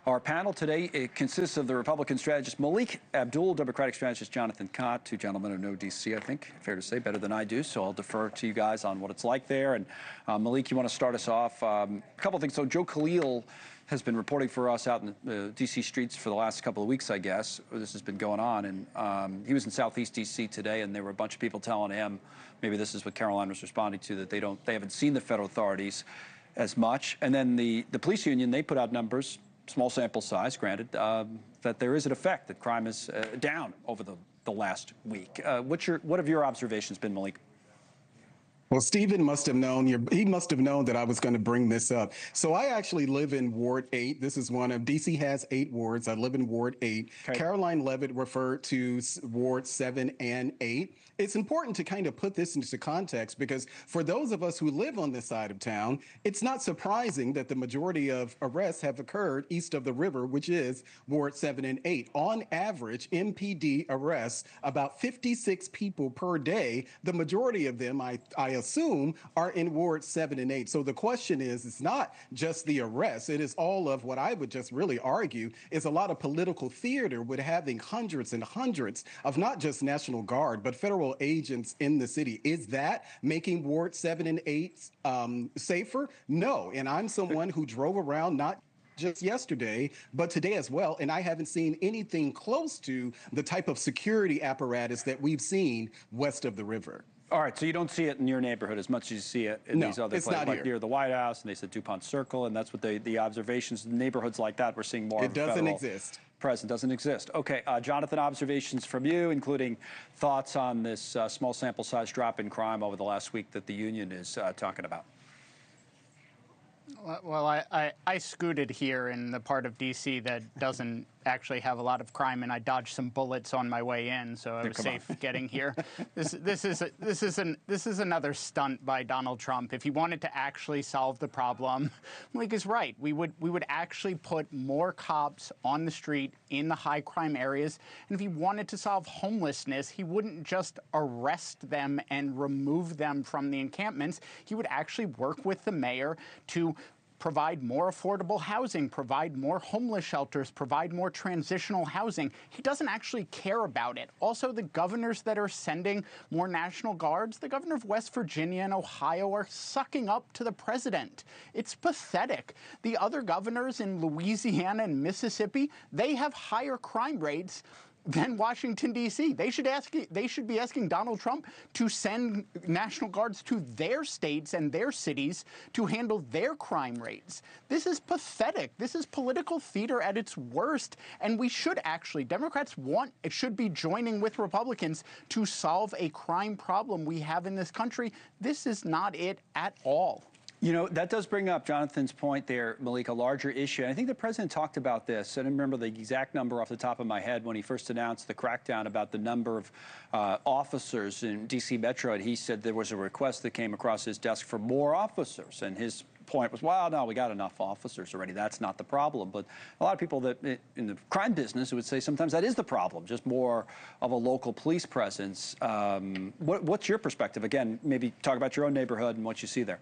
Our panel today, it consists of the Republican strategist Melik Abdul, Democratic strategist Jonathan Cott, two gentlemen who know D.C., I think, fair to say, better than I do, so I'll defer to you guys on what it's like there. And Melik, you want to start us off? A couple things. So Joe Khalil has been reporting for us out in the D.C. streets for the last couple of weeks, I guess. This has been going on, and he was in Southeast D.C. today, and there were a bunch of people telling him, maybe this is what Karoline was responding to, that they haven't seen the federal authorities as much. And then the police union, they put out numbers, small sample size, granted, that there is an effect, that crime is down over the last week. What have your observations been, Melik? Well, Stephen must have known, he must have known that I was going to bring this up. So I actually live in Ward 8. This is one of, D.C. has 8 wards. I live in Ward 8. Okay. Karoline Leavitt referred to Ward 7 and 8. It's important to kind of put this into context because for those of us who live on this side of town, it's not surprising that the majority of arrests have occurred east of the river, which is Ward 7 and 8. On average, MPD arrests about 56 people per day. The majority of them, I assume, are in Ward 7 and 8. So the question is, it's not just the arrests. It is all of what I would just really argue is a lot of political theater with having hundreds and hundreds of not just National Guard, but federal agents in the city. Is that making Ward 7 and 8 safer? No. And I'm someone who drove around not just yesterday, but today as well, and I haven't seen anything close to the type of security apparatus that we've seen west of the river. All right, so you don't see it in your neighborhood as much as you see it in these other places, like near the White House, and they said DuPont Circle, and that's what the observations, neighborhoods like that, we're seeing more. It doesn't exist. Present doesn't exist. Okay, Jonathan, observations from you, including thoughts on this small sample size drop in crime over the last week that the union is talking about. Well, I scooted here in the part of D.C. that doesn't actually have a lot of crime, and I dodged some bullets on my way in, so I was safe getting here. This is another stunt by Donald Trump. If he wanted to actually solve the problem, Melik is right. We would actually put more cops on the street in the high crime areas, and if he wanted to solve homelessness, he wouldn't just arrest them and remove them from the encampments. He would actually work with the mayor to provide more affordable housing, provide more homeless shelters, provide more transitional housing. He doesn't actually care about it. Also, the governors that are sending more National Guards, the governor of West Virginia and Ohio, are sucking up to the president. It's pathetic. The other governors in Louisiana and Mississippi, they have higher crime rates than Washington, D.C. They should be asking Donald Trump to send National Guards to their states and their cities to handle their crime rates. This is pathetic. This is political theater at its worst. And we should actually, Democrats should be joining with Republicans to solve a crime problem we have in this country. This is not it at all. You know, that does bring up Jonathan's point there, Melik, a larger issue. And I think the president talked about this. I don't remember the exact number off the top of my head when he first announced the crackdown about the number of officers in D.C. Metro. And he said there was a request that came across his desk for more officers. And his point was, well, no, we got enough officers already. That's not the problem. But a lot of people that in the crime business would say sometimes that is the problem, just more of a local police presence. What's your perspective? Again, maybe talk about your own neighborhood and what you see there.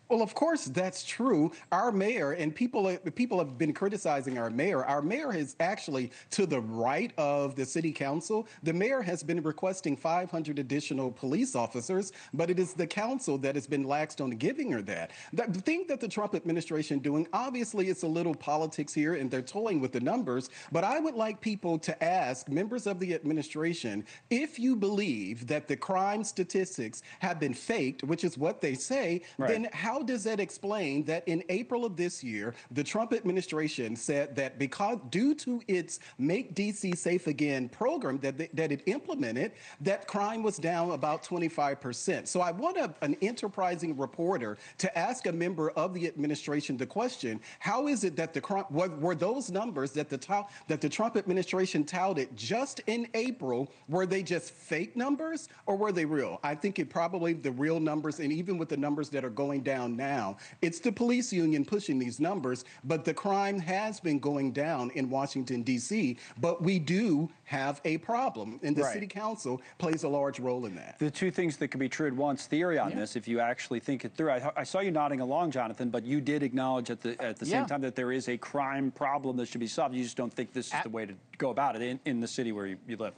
Well, of course, that's true. Our mayor, and people have been criticizing our mayor. Our mayor is actually to the right of the city council. The mayor has been requesting 500 additional police officers, but it is the council that has been laxed on giving her that. The thing that the Trump administration doing, obviously it's a little politics here and they're toying with the numbers, but I would like people to ask members of the administration, if you believe that the crime statistics have been faked, which is what they say, then how does that explain that in April of this year, the Trump administration said that because due to its Make D.C. Safe Again program that it implemented, that crime was down about 25%. So I want an enterprising reporter to ask a member of the administration the question, how is it that the crime, were those numbers that the Trump administration touted just in April, were they just fake numbers or were they real? I think it probably the real numbers, and even with the numbers that are going down down now. It's the police union pushing these numbers, but the crime has been going down in Washington, D.C., but we do have a problem, and the Right. city council plays a large role in that. The two things that could be true at once, theory on this, if you actually think it through. I saw you nodding along, Jonathan, but you did acknowledge at the same time that there is a crime problem that should be solved. You just don't think this is the way to go about it in the city where you live.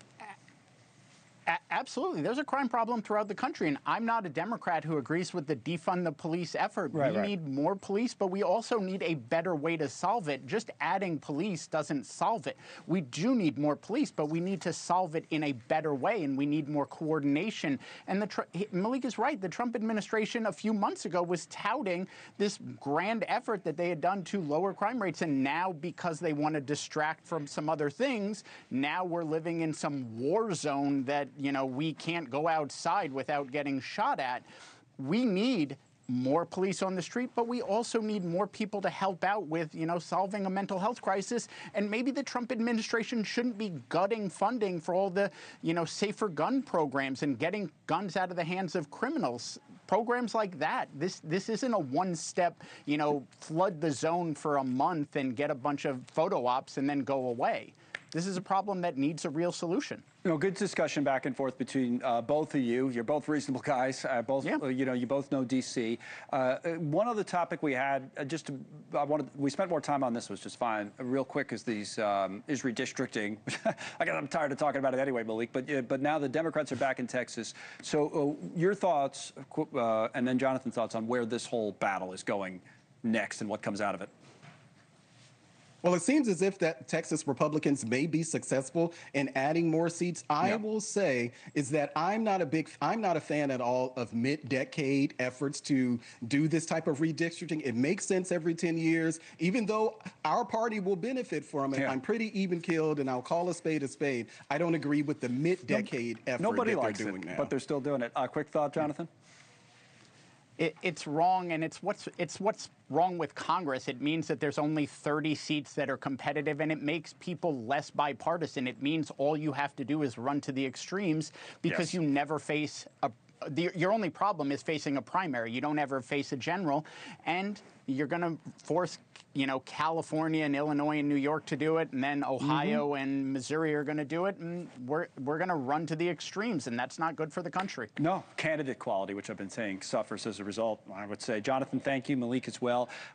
Absolutely. There's a crime problem throughout the country, and I'm not a Democrat who agrees with the defund the police effort. We need more police, but we also need a better way to solve it. Just adding police doesn't solve it. We do need more police, but we need to solve it in a better way, and we need more coordination. And Melik is right. The Trump administration a few months ago was touting this grand effort that they had done to lower crime rates, and now because they want to distract from some other things, now we're living in some war zone that we can't go outside without getting shot at. We need more police on the street, but we also need more people to help out with, solving a mental health crisis. And maybe the Trump administration shouldn't be gutting funding for all the, safer gun programs and getting guns out of the hands of criminals. Programs like that. This isn't a one-step, flood the zone for a month and get a bunch of photo ops and then go away. This is a problem that needs a real solution. Good discussion back and forth between both of you. You're both reasonable guys. You both know D.C. One other topic we had, we spent more time on this, was just fine. Real quick, is is redistricting. I'm tired of talking about it anyway, Melik. But now the Democrats are back in Texas. So your thoughts, and then Jonathan's thoughts on where this whole battle is going next and what comes out of it. Well, it seems as if that Texas Republicans may be successful in adding more seats. I will say is that I'm not a fan at all of mid-decade efforts to do this type of redistricting. It makes sense every 10 years, even though our party will benefit from it. I'm pretty even-keeled, and I'll call a spade a spade. I don't agree with the mid-decade effort Nobody that likes they're doing it, now. but they're still doing it. Quick thought, Jonathan? It's wrong, and it's what's wrong with Congress. It means that there's only 30 seats that are competitive, and it makes people less bipartisan. It means all you have to do is run to the extremes because you never face your only problem is facing a primary. You don't ever face a general, and you're going to force, California and Illinois and New York to do it, and then Ohio and Missouri are going to do it, and we're going to run to the extremes, and that's not good for the country. No, candidate quality, which I've been saying, suffers as a result, I would say. Jonathan, thank you. Melik as well.